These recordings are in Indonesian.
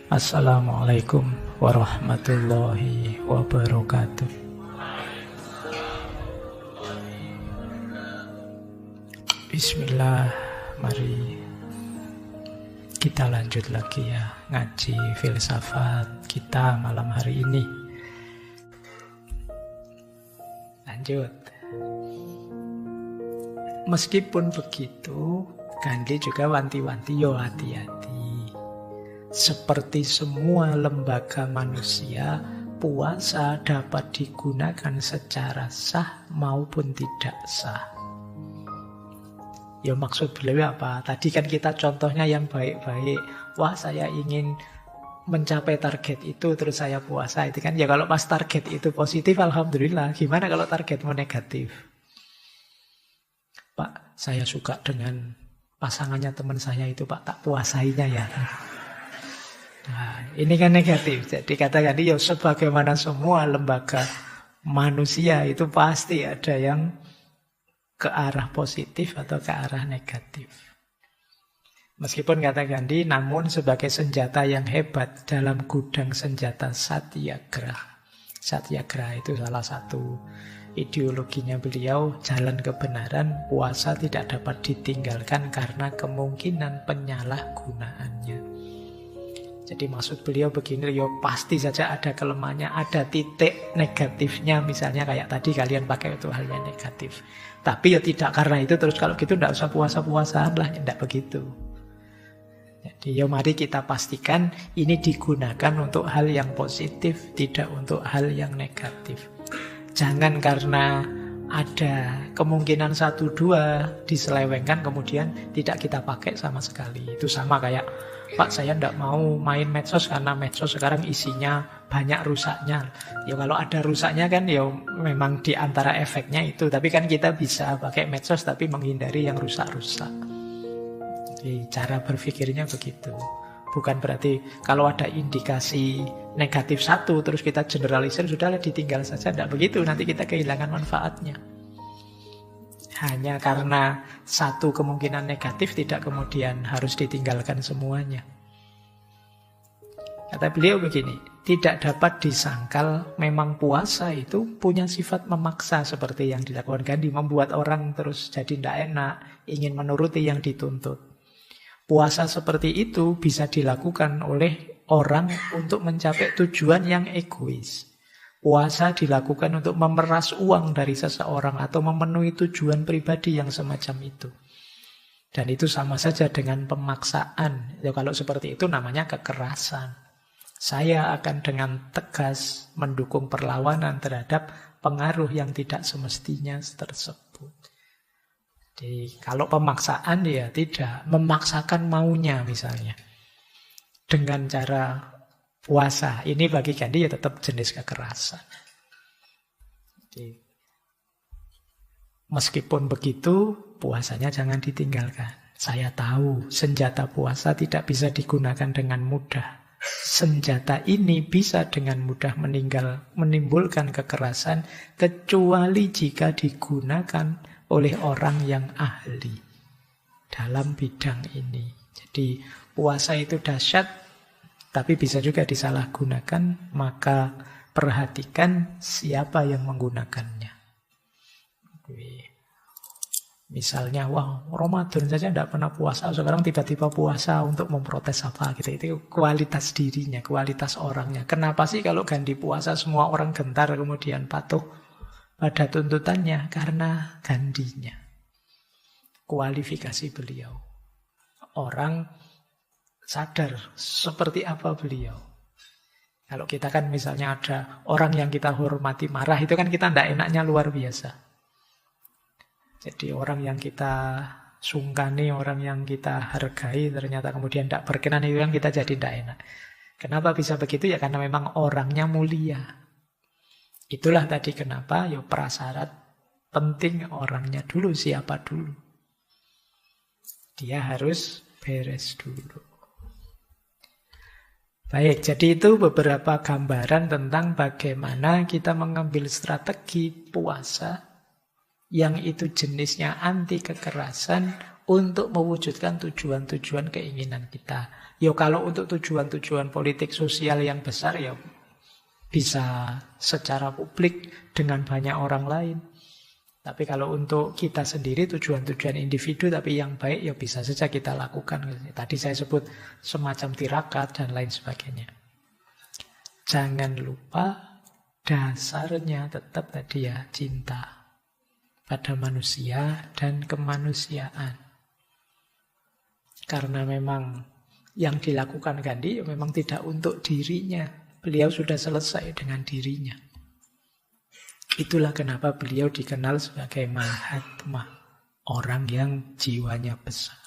Assalamualaikum warahmatullahi wabarakatuh. Bismillah, mari kita lanjut lagi ya ngaji filsafat kita malam hari ini. Lanjut. Meskipun begitu, Gandhi juga wanti-wanti, yo hati-hati. Seperti semua lembaga manusia, puasa dapat digunakan secara sah maupun tidak sah. Ya maksud beliau apa? Tadi kan kita contohnya yang baik-baik. Wah, saya ingin mencapai target itu terus saya puasa. Itu kan ya kalau pas target itu positif, alhamdulillah. Gimana kalau targetmu negatif? Pak, saya suka dengan pasangannya teman saya itu, Pak, tak puasainya ya. Nah, ini kan negatif. Jadi katakan ya sebagaimana semua lembaga manusia itu pasti ada yang ke arah positif atau ke arah negatif. Meskipun kata Gandhi, namun sebagai senjata yang hebat dalam gudang senjata satyagraha. Satyagraha itu salah satu ideologinya beliau, jalan kebenaran. Puasa tidak dapat ditinggalkan karena kemungkinan penyalahgunaannya. Jadi maksud beliau begini, ya pasti saja ada kelemahannya, ada titik negatifnya. Misalnya kayak tadi kalian pakai itu halnya negatif. Tapi ya tidak karena itu terus kalau gitu tidak usah puasa-puasaan lah, tidak begitu. Jadi ya mari kita pastikan ini digunakan untuk hal yang positif, tidak untuk hal yang negatif. Jangan karena ada kemungkinan 1-2 diselewengkan kemudian tidak kita pakai sama sekali. Itu sama kayak, Pak, saya tidak mau main medsos karena medsos sekarang isinya banyak rusaknya. Ya kalau ada rusaknya kan ya memang di antara efeknya itu. Tapi kan kita bisa pakai medsos tapi menghindari yang rusak-rusak. Jadi cara berpikirnya begitu. Bukan berarti kalau ada indikasi negatif satu terus kita generalisir, sudahlah ditinggal saja. Tidak begitu, nanti kita kehilangan manfaatnya. Hanya karena satu kemungkinan negatif tidak kemudian harus ditinggalkan semuanya. Kata beliau begini, tidak dapat disangkal memang puasa itu punya sifat memaksa seperti yang dilakukan Gandhi, membuat orang terus jadi tidak enak, ingin menuruti yang dituntut. Puasa seperti itu bisa dilakukan oleh orang untuk mencapai tujuan yang egois. Puasa dilakukan untuk memeras uang dari seseorang atau memenuhi tujuan pribadi yang semacam itu. Dan itu sama saja dengan pemaksaan. Ya, kalau seperti itu namanya kekerasan. Saya akan dengan tegas mendukung perlawanan terhadap pengaruh yang tidak semestinya tersebut. Jadi kalau pemaksaan ya tidak. Memaksakan maunya misalnya. Dengan cara puasa, ini bagi Gandhi ya tetap jenis kekerasan. Jadi, meskipun begitu, puasanya jangan ditinggalkan. Saya tahu senjata puasa tidak bisa digunakan dengan mudah. Senjata ini bisa dengan mudah menimbulkan kekerasan, kecuali jika digunakan oleh orang yang ahli dalam bidang ini. Jadi puasa itu dahsyat, tapi bisa juga disalahgunakan, maka perhatikan siapa yang menggunakannya. Misalnya, wah Ramadan saja tidak pernah puasa, sekarang tiba-tiba puasa untuk memprotes apa gitu. Itu kualitas dirinya, kualitas orangnya. Kenapa sih kalau Gandhi puasa semua orang gentar kemudian patuh pada tuntutannya? Karena Gandhinya. Kualifikasi beliau. Orang sadar seperti apa beliau. Kalau kita kan misalnya ada orang yang kita hormati marah, itu kan kita tidak enaknya luar biasa. Jadi orang yang kita sungkani, orang yang kita hargai ternyata kemudian tidak berkenan, itu kan kita jadi tidak enak. Kenapa bisa begitu? Ya karena memang orangnya mulia. Itulah tadi kenapa ya prasyarat penting orangnya dulu, siapa dulu. Dia harus beres dulu. Baik, jadi itu beberapa gambaran tentang bagaimana kita mengambil strategi puasa yang itu jenisnya anti kekerasan untuk mewujudkan tujuan-tujuan keinginan kita. Ya kalau untuk tujuan-tujuan politik sosial yang besar ya bisa secara publik dengan banyak orang lain. Tapi kalau untuk kita sendiri tujuan-tujuan individu tapi yang baik ya bisa saja kita lakukan. Tadi saya sebut semacam tirakat dan lain sebagainya. Jangan lupa dasarnya tetap tadi ya cinta pada manusia dan kemanusiaan. Karena memang yang dilakukan Gandhi memang tidak untuk dirinya. Beliau sudah selesai dengan dirinya. Itulah kenapa beliau dikenal sebagai Mahatma, orang yang jiwanya besar.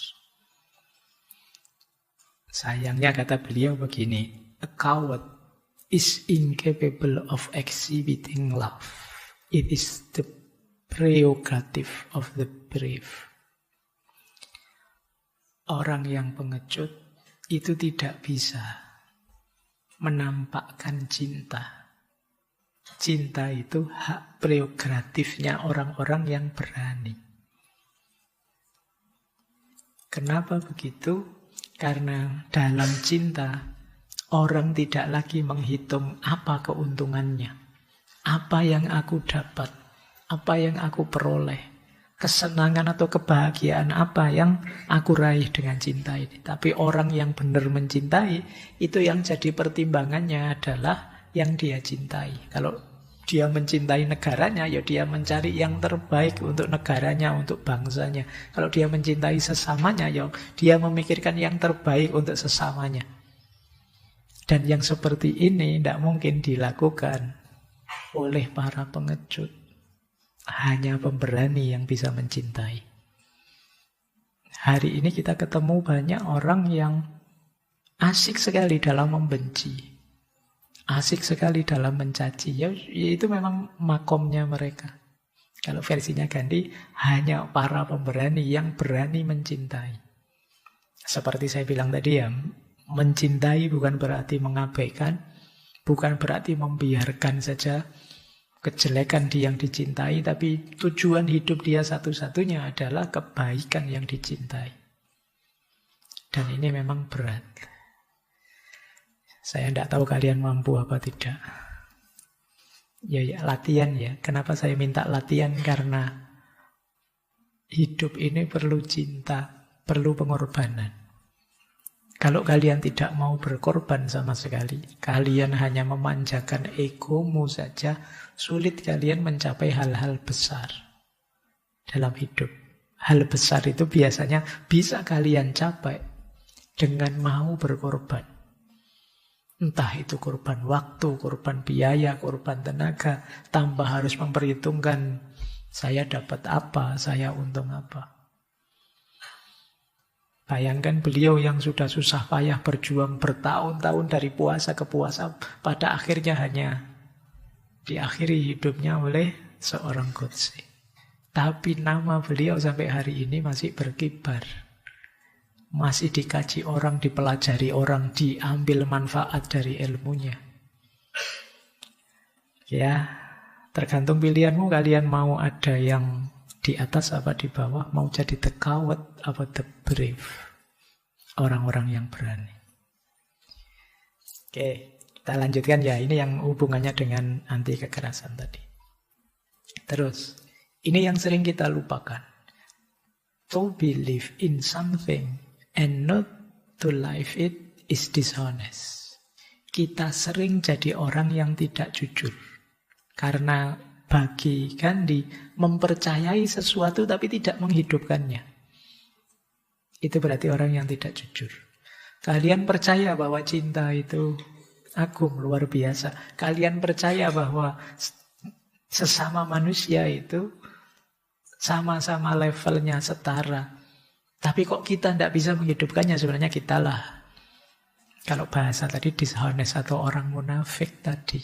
Sayangnya kata beliau begini, a coward is incapable of exhibiting love. It is the prerogative of the brave. Orang yang pengecut itu tidak bisa menampakkan cinta. Cinta itu hak prerogatifnya orang-orang yang berani. Kenapa begitu? Karena dalam cinta, orang tidak lagi menghitung apa keuntungannya. Apa yang aku dapat, apa yang aku peroleh, kesenangan atau kebahagiaan apa yang aku raih dengan cinta ini. Tapi orang yang benar mencintai, itu yang jadi pertimbangannya adalah yang dia cintai. Kalau dia mencintai negaranya, ya dia mencari yang terbaik untuk negaranya, untuk bangsanya. Kalau dia mencintai sesamanya, ya dia memikirkan yang terbaik untuk sesamanya. Dan yang seperti ini tidak mungkin dilakukan oleh para pengecut. Hanya pemberani yang bisa mencintai. Hari ini kita ketemu banyak orang yang asik sekali dalam membenci. Asik sekali dalam mencaci. Ya, itu memang makomnya mereka. Kalau versinya Gandhi, hanya para pemberani yang berani mencintai. Seperti saya bilang tadi ya, mencintai bukan berarti mengabaikan, bukan berarti membiarkan saja kejelekan di yang dicintai, tapi tujuan hidup dia satu-satunya adalah kebaikan yang dicintai. Dan ini memang berat. Saya tidak tahu kalian mampu apa tidak. Ya, latihan ya. Kenapa saya minta latihan? Karena hidup ini perlu cinta, perlu pengorbanan. Kalau kalian tidak mau berkorban sama sekali, kalian hanya memanjakan egomu saja, sulit kalian mencapai hal-hal besar dalam hidup. Hal besar itu biasanya bisa kalian capai dengan mau berkorban. Entah itu korban waktu, korban biaya, korban tenaga, tambah harus memperhitungkan saya dapat apa, saya untung apa. Bayangkan beliau yang sudah susah payah berjuang bertahun-tahun dari puasa ke puasa, pada akhirnya hanya diakhiri hidupnya oleh seorang Godse. Tapi nama beliau sampai hari ini masih berkibar. Masih dikaji orang, dipelajari orang, diambil manfaat dari ilmunya. Ya, tergantung pilihanmu, kalian mau ada yang di atas apa di bawah, mau jadi the coward apa the brave. Orang-orang yang berani. Oke, kita lanjutkan ya. Ini yang hubungannya dengan anti kekerasan tadi. Terus, ini yang sering kita lupakan. To believe in something and not to live it is dishonest. Kita sering jadi orang yang tidak jujur. Karena bagi Gandhi, mempercayai sesuatu tapi tidak menghidupkannya. Itu berarti orang yang tidak jujur. Kalian percaya bahwa cinta itu agung, luar biasa. Kalian percaya bahwa sesama manusia itu sama-sama levelnya setara. Tapi kok kita tidak bisa menghidupkannya, sebenarnya kitalah. Kalau bahasa tadi dishonest atau orang munafik tadi.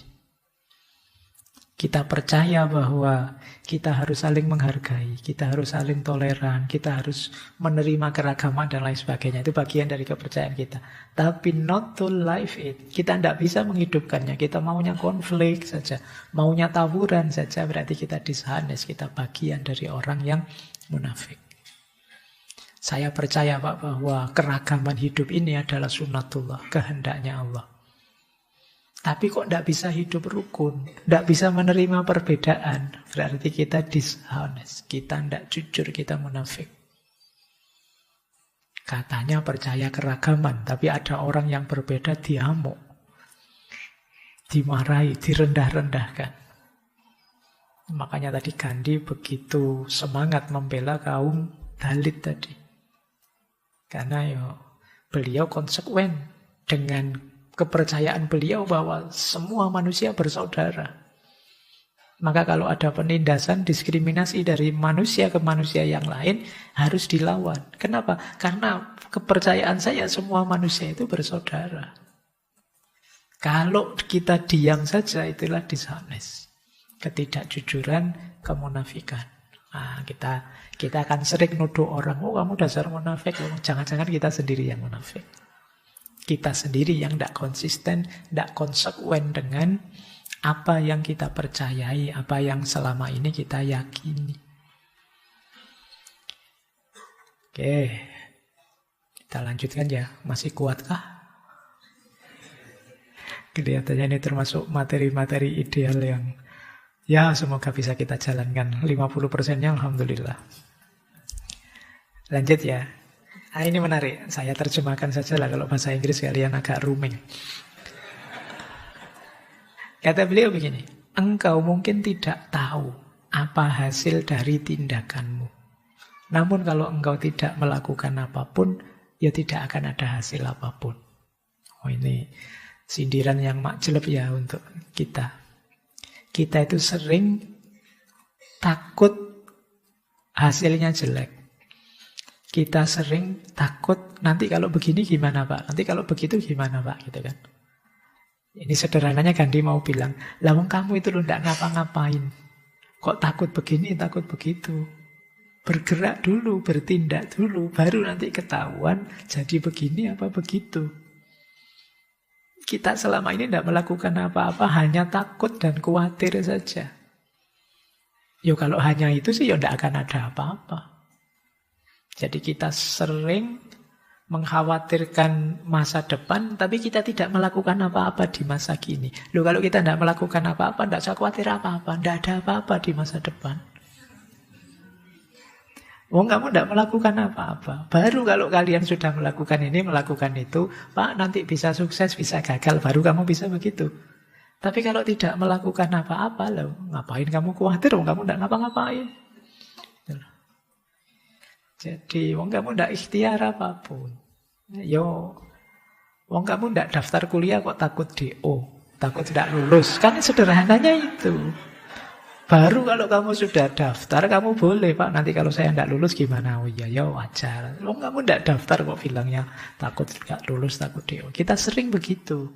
Kita percaya bahwa kita harus saling menghargai, kita harus saling toleran, kita harus menerima keragaman dan lain sebagainya. Itu bagian dari kepercayaan kita. Tapi not to live it. Kita tidak bisa menghidupkannya. Kita maunya konflik saja, maunya tawuran saja. Berarti kita dishonest, kita bagian dari orang yang munafik. Saya percaya Pak bahwa keragaman hidup ini adalah sunnatullah, kehendaknya Allah. Tapi kok tidak bisa hidup rukun, tidak bisa menerima perbedaan, berarti kita dishonest, kita tidak jujur, kita munafik. Katanya percaya keragaman, tapi ada orang yang berbeda diamuk, dimarahi, direndah-rendahkan. Makanya tadi Gandhi begitu semangat membela kaum Dalit tadi. Karena beliau konsekuen dengan kepercayaan beliau bahwa semua manusia bersaudara. Maka kalau ada penindasan, diskriminasi dari manusia ke manusia yang lain, harus dilawan. Kenapa? Karena kepercayaan saya semua manusia itu bersaudara. Kalau kita diam saja, itulah dishonest. Ketidakjujuran, kemunafikan. Nah, kita akan sering nuduh orang, oh kamu dasar munafik. Jangan-jangan kita sendiri yang munafik. Kita sendiri yang tidak konsisten, tidak konsekuen dengan apa yang kita percayai, apa yang selama ini kita yakini. Oke, kita lanjutkan ya. Masih kuatkah? Kelihatannya ini termasuk materi-materi ideal yang ya semoga bisa kita jalankan. 50%-nya alhamdulillah. Lanjut ya. Nah, ini menarik, saya terjemahkan saja lah kalau bahasa Inggris kalian agak ruming. Kata beliau begini, engkau mungkin tidak tahu apa hasil dari tindakanmu. Namun kalau engkau tidak melakukan apapun, ya tidak akan ada hasil apapun. Oh, ini sindiran yang makjeleb ya untuk kita. Kita itu sering takut hasilnya jelek. Kita sering takut, nanti kalau begini gimana Pak? Nanti kalau begitu gimana Pak? Gitu kan. Ini sederhananya Gandhi mau bilang, lah kamu itu loh tidak ngapa-ngapain. Kok takut begini, takut begitu. Bergerak dulu, bertindak dulu, baru nanti ketahuan jadi begini apa begitu. Kita selama ini tidak melakukan apa-apa, hanya takut dan khawatir saja. Yo kalau hanya itu sih ya tidak akan ada apa-apa. Jadi kita sering mengkhawatirkan masa depan, tapi kita tidak melakukan apa-apa di masa kini. Loh, kalau kita tidak melakukan apa-apa, tidak usah khawatir apa-apa, tidak ada apa-apa di masa depan. Kamu tidak melakukan apa-apa. Baru kalau kalian sudah melakukan ini, melakukan itu, Pak, nanti bisa sukses, bisa gagal, baru kamu bisa begitu. Tapi kalau tidak melakukan apa-apa, loh, ngapain kamu khawatir? Kamu tidak ngapa-ngapain. Jadi, kamu tidak ikhtiar apapun. Kamu tidak daftar kuliah kok takut DO, takut tidak lulus. Kan sederhananya itu. Baru kalau kamu sudah daftar, kamu boleh, Pak, nanti kalau saya tidak lulus gimana? Oh iya, ya wajar. Kamu tidak daftar kok bilangnya takut tidak lulus, takut DO. Kita sering begitu.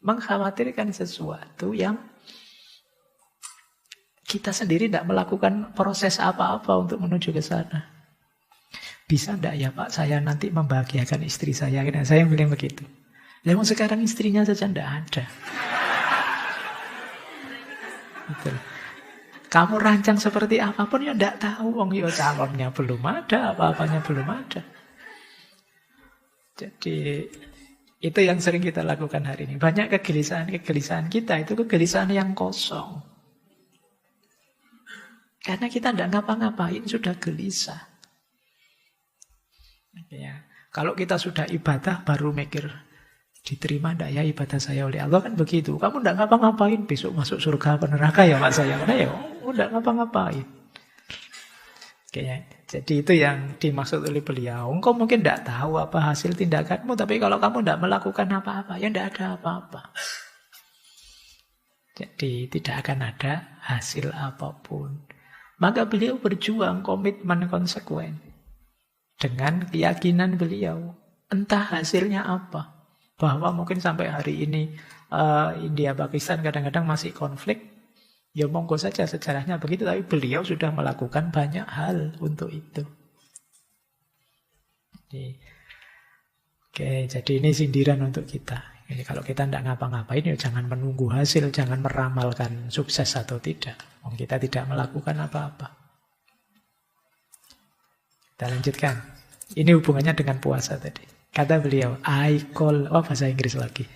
Mengkhawatirkan sesuatu yang kita sendiri tidak melakukan proses apa-apa untuk menuju ke sana. Bisa enggak ya Pak, saya nanti membahagiakan istri saya? Nah, saya bilang begitu. Lalu sekarang istrinya saja enggak ada. Betul. Kamu rancang seperti apapun ya enggak tahu. Calonnya belum ada, apa-apanya belum ada. Jadi itu yang sering kita lakukan hari ini. Banyak kegelisahan kita itu kegelisahan yang kosong. Karena kita enggak ngapa-ngapain sudah gelisah. Ya. Kalau kita sudah ibadah baru mikir diterima enggak ya ibadah saya oleh Allah, kan begitu. Kamu enggak ngapa-ngapain besok masuk surga apa neraka ya Pak saya. Enggak ngapa-ngapain. Jadi itu yang dimaksud oleh beliau. Engkau mungkin enggak tahu apa hasil tindakanmu, tapi kalau kamu enggak melakukan apa-apa, ya enggak ada apa-apa. Jadi tidak akan ada hasil apapun. Maka beliau berjuang, komitmen, konsekuen. Dengan keyakinan beliau, entah hasilnya apa. Bahwa mungkin sampai hari ini India Pakistan kadang-kadang masih konflik. Ya monggo saja sejarahnya begitu, tapi beliau sudah melakukan banyak hal untuk itu. Jadi ini sindiran untuk kita. Ini kalau kita tidak ngapa-ngapain, ya jangan menunggu hasil, jangan meramalkan sukses atau tidak. Kita tidak melakukan apa-apa. Kita lanjutkan. Ini hubungannya dengan puasa tadi. Kata beliau, bahasa Inggris lagi.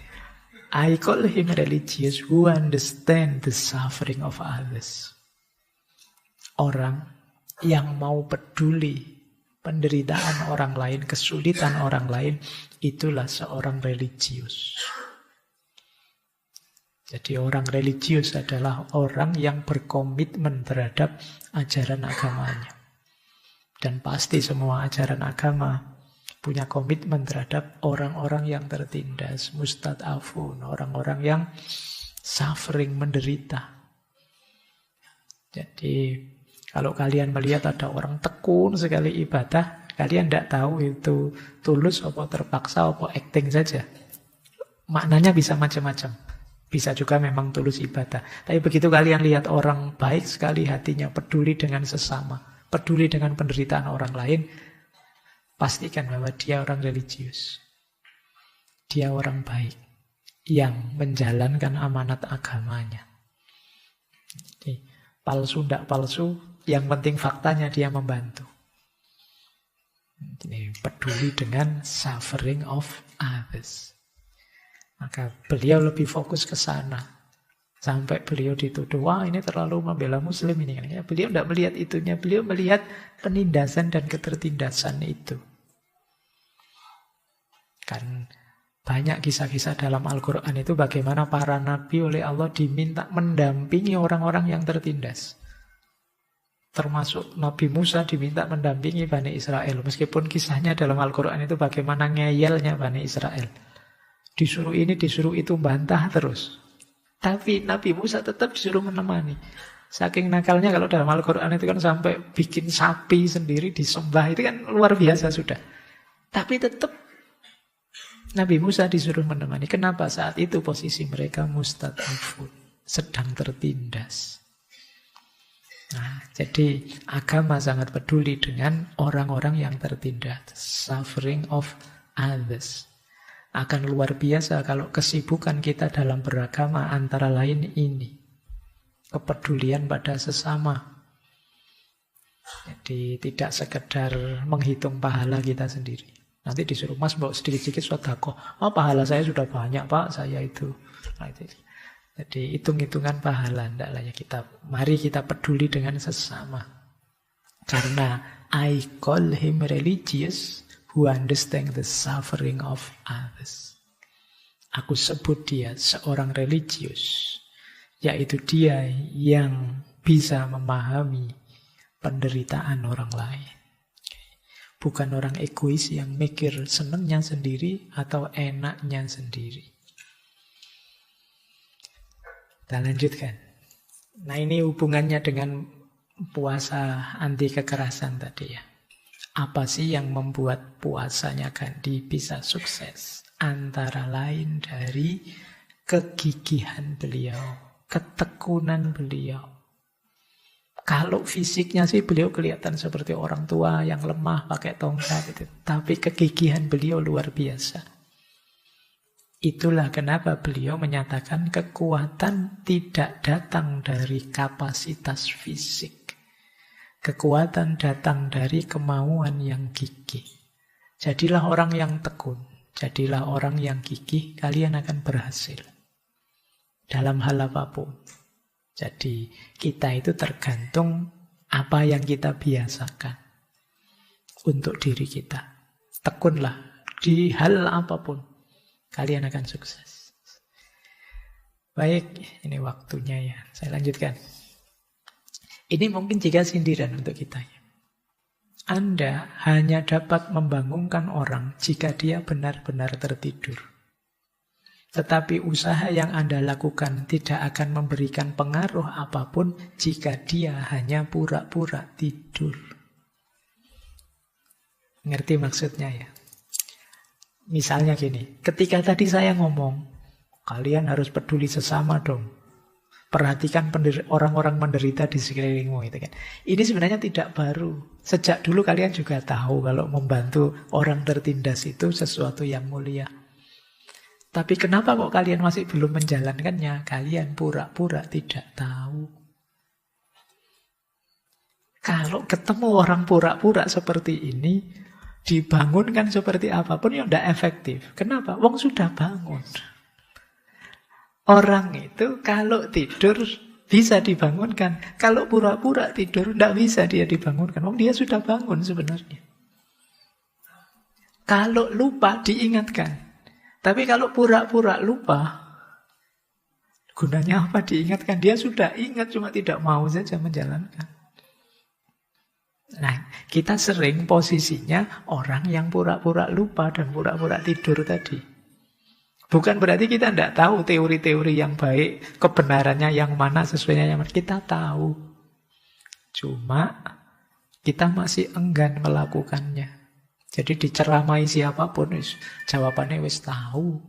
I call him religious who understand the suffering of others. Orang yang mau peduli penderitaan orang lain, kesulitan orang lain, itulah seorang religius. Jadi orang religius adalah orang yang berkomitmen terhadap ajaran agamanya. Dan pasti semua ajaran agama punya komitmen terhadap orang-orang yang tertindas, mustad'afun, orang-orang yang suffering, menderita. Jadi kalau kalian melihat ada orang tekun sekali ibadah, kalian tidak tahu itu tulus apa terpaksa apa acting saja. Maknanya bisa macam-macam. Bisa juga memang tulus ibadah. Tapi begitu kalian lihat orang baik sekali hatinya, peduli dengan sesama, peduli dengan penderitaan orang lain, pastikan bahwa dia orang religius. Dia orang baik yang menjalankan amanat agamanya. Jadi, palsu tidak palsu, yang penting faktanya dia membantu. Jadi, peduli dengan suffering of others. Maka beliau lebih fokus ke sana. Sampai beliau dituduh, wah ini terlalu membela muslim ini. Beliau tidak melihat itunya, beliau melihat penindasan dan ketertindasan itu. Kan banyak kisah-kisah dalam Al-Quran itu bagaimana para nabi oleh Allah diminta mendampingi orang-orang yang tertindas. Termasuk Nabi Musa diminta mendampingi Bani Israel. Meskipun kisahnya dalam Al-Quran itu bagaimana ngeyelnya Bani Israel. Disuruh ini, disuruh itu, bantah terus. Tapi Nabi Musa tetap disuruh menemani. Saking nakalnya kalau dalam Al-Quran itu kan sampai bikin sapi sendiri disembah. Itu kan luar biasa sudah. Tapi tetap Nabi Musa disuruh menemani. Kenapa? Saat itu posisi mereka mustad'afun, sedang tertindas. Nah, jadi agama sangat peduli dengan orang-orang yang tertindas. Suffering of others. Akan luar biasa kalau kesibukan kita dalam beragama antara lain ini. Kepedulian pada sesama. Jadi tidak sekedar menghitung pahala kita sendiri. Nanti disuruh, mas bawa sedikit-sedikit sedekah. Oh, pahala saya sudah banyak pak, saya itu. Nah, itu. Jadi hitung-hitungan pahala. Mari kita peduli dengan sesama. Karena I call him religious who understand the suffering of others. Aku sebut dia seorang religius. Yaitu dia yang bisa memahami penderitaan orang lain. Bukan orang egois yang mikir senangnya sendiri atau enaknya sendiri. Kita lanjutkan. Nah ini hubungannya dengan puasa anti kekerasan tadi ya. Apa sih yang membuat puasanya Gandhi bisa sukses? Antara lain dari kegigihan beliau, ketekunan beliau. Kalau fisiknya sih beliau kelihatan seperti orang tua yang lemah pakai tongkat gitu. Tapi kegigihan beliau luar biasa. Itulah kenapa beliau menyatakan kekuatan tidak datang dari kapasitas fisik. Kekuatan datang dari kemauan yang gigih. Jadilah orang yang tekun. Jadilah orang yang gigih, kalian akan berhasil. Dalam hal apapun. Jadi kita itu tergantung apa yang kita biasakan untuk diri kita. Tekunlah di hal apapun. Kalian akan sukses. Baik, ini waktunya ya. Saya lanjutkan. Ini mungkin jika sindiran untuk kita. Anda hanya dapat membangunkan orang jika dia benar-benar tertidur. Tetapi usaha yang Anda lakukan tidak akan memberikan pengaruh apapun jika dia hanya pura-pura tidur. Ngerti maksudnya ya? Misalnya gini, ketika tadi saya ngomong, kalian harus peduli sesama dong. Perhatikan orang-orang menderita di sekelilingmu itu kan. Ini sebenarnya tidak baru. Sejak dulu kalian juga tahu kalau membantu orang tertindas itu sesuatu yang mulia. Tapi kenapa kok kalian masih belum menjalankannya? Kalian pura-pura tidak tahu. Kalau ketemu orang pura-pura seperti ini, dibangunkan seperti apapun ya tidak efektif. Kenapa? Wong sudah bangun. Orang itu kalau tidur bisa dibangunkan. Kalau pura-pura tidur tidak bisa dia dibangunkan. Wong dia sudah bangun sebenarnya. Kalau lupa diingatkan. Tapi kalau pura-pura lupa, gunanya apa diingatkan? Dia sudah ingat cuma tidak mau saja menjalankan. Nah, kita sering posisinya orang yang pura-pura lupa dan pura-pura tidur tadi. Bukan berarti kita tidak tahu teori-teori yang baik, kebenarannya yang mana, sesuainya yang mana. Kita tahu. Cuma kita masih enggan melakukannya. Jadi diceramai siapapun, jawabannya wis tahu.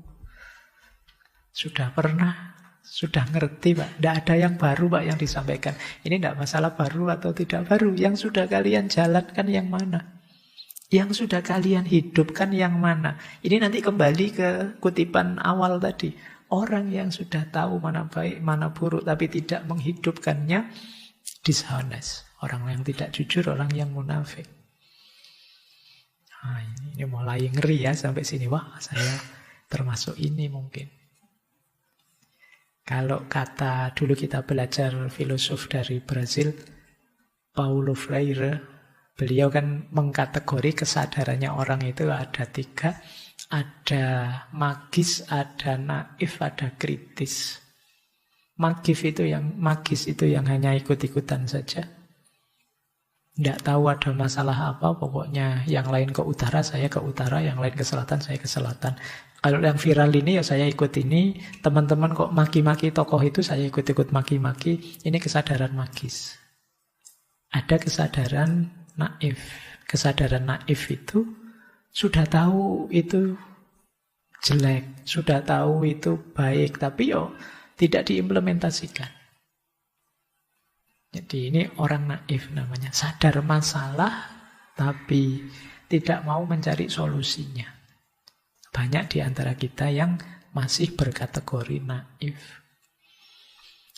Sudah pernah, sudah ngerti Pak. Tidak ada yang baru Pak yang disampaikan. Ini tidak masalah baru atau tidak baru. Yang sudah kalian jalankan yang mana? Yang sudah kalian hidupkan yang mana? Ini nanti kembali ke kutipan awal tadi. Orang yang sudah tahu mana baik, mana buruk, tapi tidak menghidupkannya, dishonest. Orang yang tidak jujur, orang yang munafik. Nah, ini mulai ngeri ya sampai sini. Wah, saya termasuk ini mungkin. Kalau kata dulu kita belajar filosof dari Brazil, Paulo Freire, beliau kan mengkategori kesadarannya orang itu ada 3. Ada magis, ada naif, ada kritis. Magis itu yang hanya ikut-ikutan saja. Tidak tahu ada masalah apa, pokoknya yang lain ke utara, saya ke utara, yang lain ke selatan, saya ke selatan. Kalau yang viral ini ya saya ikut ini, teman-teman kok maki-maki tokoh itu, saya ikut-ikut maki-maki. Ini kesadaran magis. Ada kesadaran naif. Kesadaran naif itu sudah tahu itu jelek, sudah tahu itu baik, tapi tidak diimplementasikan. Jadi ini orang naif namanya. Sadar masalah, tapi tidak mau mencari solusinya. Banyak di antara kita yang masih berkategori naif.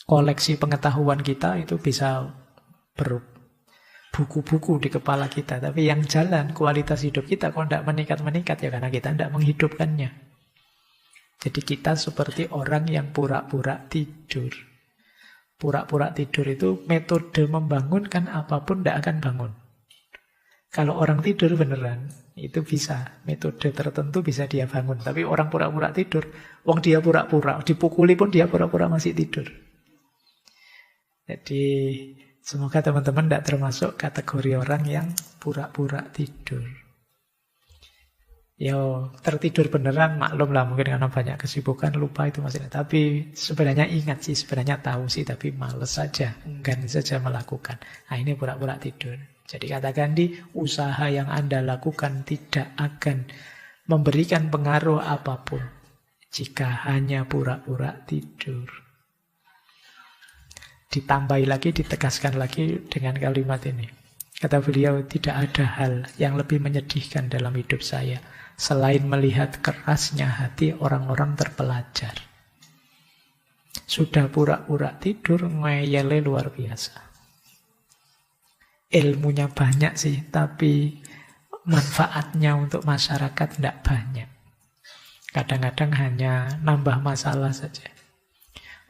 Koleksi pengetahuan kita itu bisa buku-buku di kepala kita. Tapi yang jalan kualitas hidup kita kalau tidak meningkat-meningkat ya karena kita tidak menghidupkannya. Jadi kita seperti orang yang pura-pura tidur. Pura-pura tidur itu metode membangunkan apapun tidak akan bangun. Kalau orang tidur beneran, itu bisa. Metode tertentu bisa dia bangun. Tapi orang pura-pura tidur, wong dia pura-pura. Dipukuli pun dia pura-pura masih tidur. Jadi semoga teman-teman tidak termasuk kategori orang yang pura-pura tidur. Tertidur beneran maklum lah, mungkin karena banyak kesibukan, lupa itu masih. Tapi sebenarnya ingat sih, sebenarnya tahu sih, tapi males saja, enggan saja melakukan. Nah ini pura-pura tidur. Jadi kata Gandhi, usaha yang Anda lakukan tidak akan memberikan pengaruh apapun jika hanya pura-pura tidur. Ditambahi lagi, ditegaskan lagi dengan kalimat ini. Kata beliau, tidak ada hal yang lebih menyedihkan dalam hidup saya selain melihat kerasnya hati orang-orang terpelajar. Sudah pura-pura tidur, ngeyele luar biasa. Ilmunya banyak sih, tapi manfaatnya untuk masyarakat tidak banyak. Kadang-kadang hanya nambah masalah saja.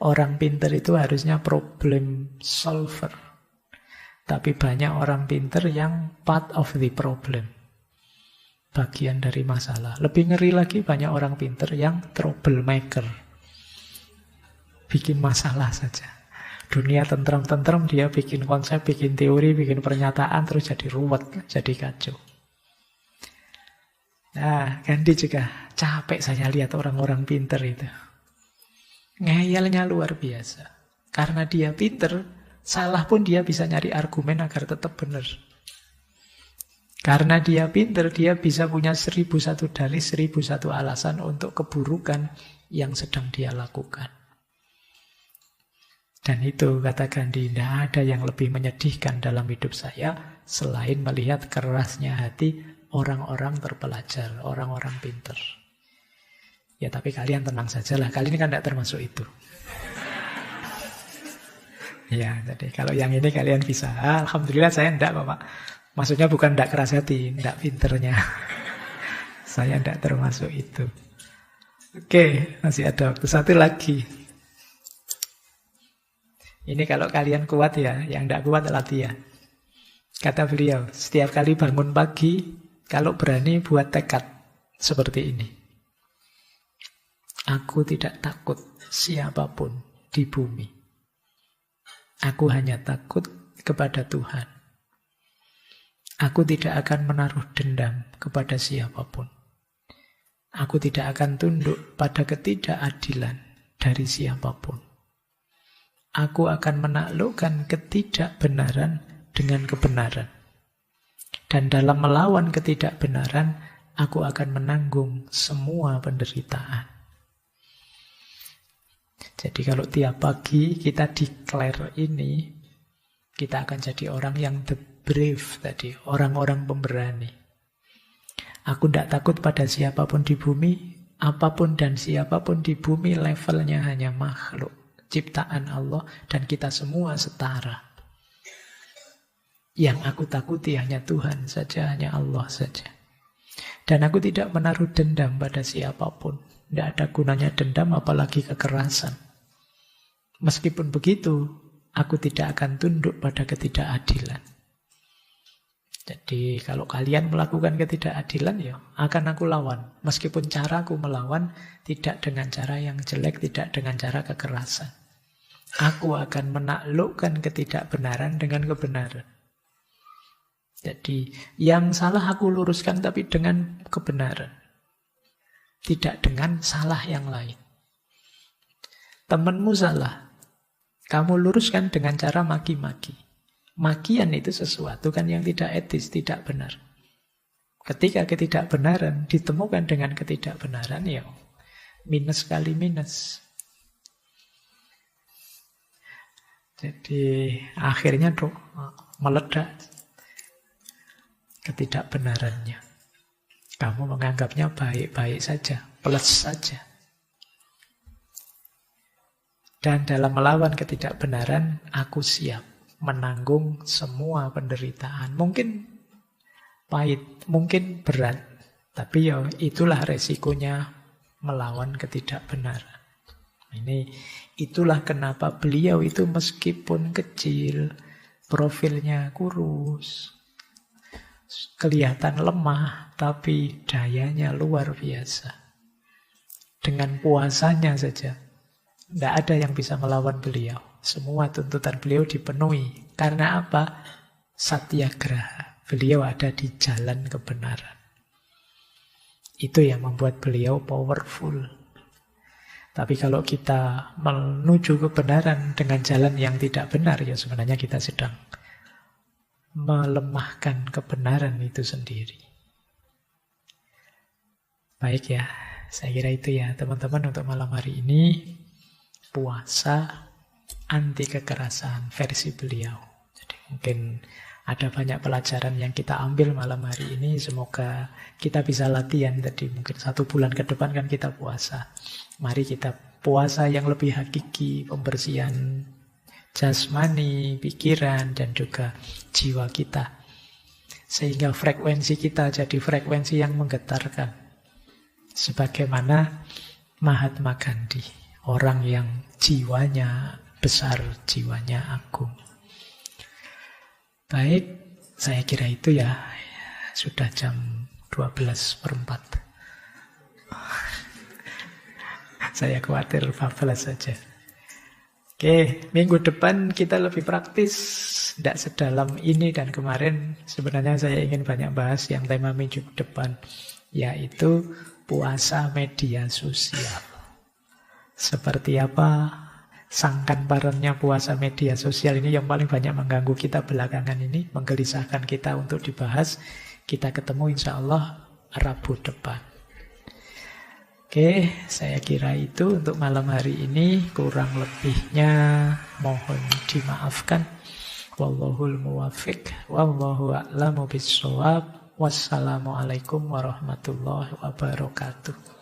Orang pinter itu harusnya problem solver. Tapi banyak orang pinter yang part of the problem. Bagian dari masalah. Lebih ngeri lagi banyak orang pinter yang troublemaker. Bikin masalah saja. Dunia tentram-tentram, dia bikin konsep, bikin teori, bikin pernyataan, terus jadi ruwet, jadi kacau. Nah, Gandhi juga capek saya lihat orang-orang pinter itu. Ngeyelnya luar biasa. Karena dia pinter, salah pun dia bisa nyari argumen agar tetap benar. Karena dia pinter, dia bisa punya 1001 dalih, 1001 alasan untuk keburukan yang sedang dia lakukan. Dan itu kata Gandhi, tidak ada yang lebih menyedihkan dalam hidup saya selain melihat kerasnya hati orang-orang terpelajar, orang-orang pinter. Ya tapi kalian tenang sajalah, kalian ini kan tidak termasuk itu. Ya, jadi kalau yang ini kalian bisa. Alhamdulillah saya tidak, Bapak. Maksudnya bukan tidak keras hati, tidak pinternya. Saya tidak termasuk itu. Oke, masih ada waktu. Satu lagi. Ini kalau kalian kuat ya, yang tidak kuat latihan. Kata beliau, setiap kali bangun pagi, kalau berani buat tekad seperti ini. Aku tidak takut siapapun di bumi. Aku hanya takut kepada Tuhan. Aku tidak akan menaruh dendam kepada siapapun. Aku tidak akan tunduk pada ketidakadilan dari siapapun. Aku akan menaklukkan ketidakbenaran dengan kebenaran. Dan dalam melawan ketidakbenaran, aku akan menanggung semua penderitaan. Jadi kalau tiap pagi kita declare ini, kita akan jadi orang yang the brave tadi, orang-orang pemberani. Aku tidak takut pada siapapun di bumi, apapun dan siapapun di bumi levelnya hanya makhluk ciptaan Allah, dan kita semua setara. Yang aku takuti hanya Tuhan saja, hanya Allah saja. Dan aku tidak menaruh dendam pada siapapun. Tidak ada gunanya dendam, apalagi kekerasan. Meskipun begitu, aku tidak akan tunduk pada ketidakadilan. Jadi kalau kalian melakukan ketidakadilan, ya akan aku lawan. Meskipun caraku melawan tidak dengan cara yang jelek, tidak dengan cara kekerasan. Aku akan menaklukkan ketidakbenaran dengan kebenaran. Jadi yang salah aku luruskan tapi dengan kebenaran. Tidak dengan salah yang lain. Temanmu salah, kamu luruskan dengan cara maki-maki. Makian itu sesuatu kan yang tidak etis, tidak benar. Ketika ketidakbenaran ditemukan dengan ketidakbenaran, ya minus kali minus. Jadi akhirnya tuh meledak ketidakbenarannya. Kamu menganggapnya baik-baik saja, plus saja. Dan dalam melawan ketidakbenaran, aku siap menanggung semua penderitaan. Mungkin pahit, mungkin berat, tapi ya itulah resikonya melawan ketidakbenaran. Itulah kenapa beliau itu meskipun kecil, profilnya kurus, kelihatan lemah, tapi dayanya luar biasa. Dengan puasanya saja, tidak ada yang bisa melawan beliau. Semua tuntutan beliau dipenuhi. Karena apa? Satyagraha. Beliau ada di jalan kebenaran. Itu yang membuat beliau powerful. Tapi kalau kita menuju kebenaran dengan jalan yang tidak benar, ya sebenarnya kita sedang melemahkan kebenaran itu sendiri. Baik ya, saya kira itu ya teman-teman untuk malam hari ini. Puasa anti kekerasan versi beliau. Jadi mungkin ada banyak pelajaran yang kita ambil malam hari ini. Semoga kita bisa latihan. Tadi mungkin 1 bulan ke depan kan kita puasa. Mari kita puasa yang lebih hakiki, pembersihan jasmani, pikiran, dan juga jiwa kita. Sehingga frekuensi kita jadi frekuensi yang menggetarkan. Sebagaimana Mahatma Gandhi, orang yang jiwanya besar, jiwanya agung. Baik, saya kira itu ya. Sudah jam 12:04. Saya khawatir bablas saja. Oke, minggu depan kita lebih praktis. Tidak sedalam ini dan kemarin. Sebenarnya saya ingin banyak bahas yang tema minggu depan, yaitu puasa media sosial. Seperti apa sangkan parannya puasa media sosial ini yang paling banyak mengganggu kita belakangan ini, menggelisahkan kita untuk dibahas. Kita ketemu insya Allah Rabu depan. Oke, saya kira itu untuk malam hari ini. Kurang lebihnya mohon dimaafkan. Wallahul muwaffiq, wallahu a'lamu bissawab. Wassalamualaikum warahmatullahi wabarakatuh.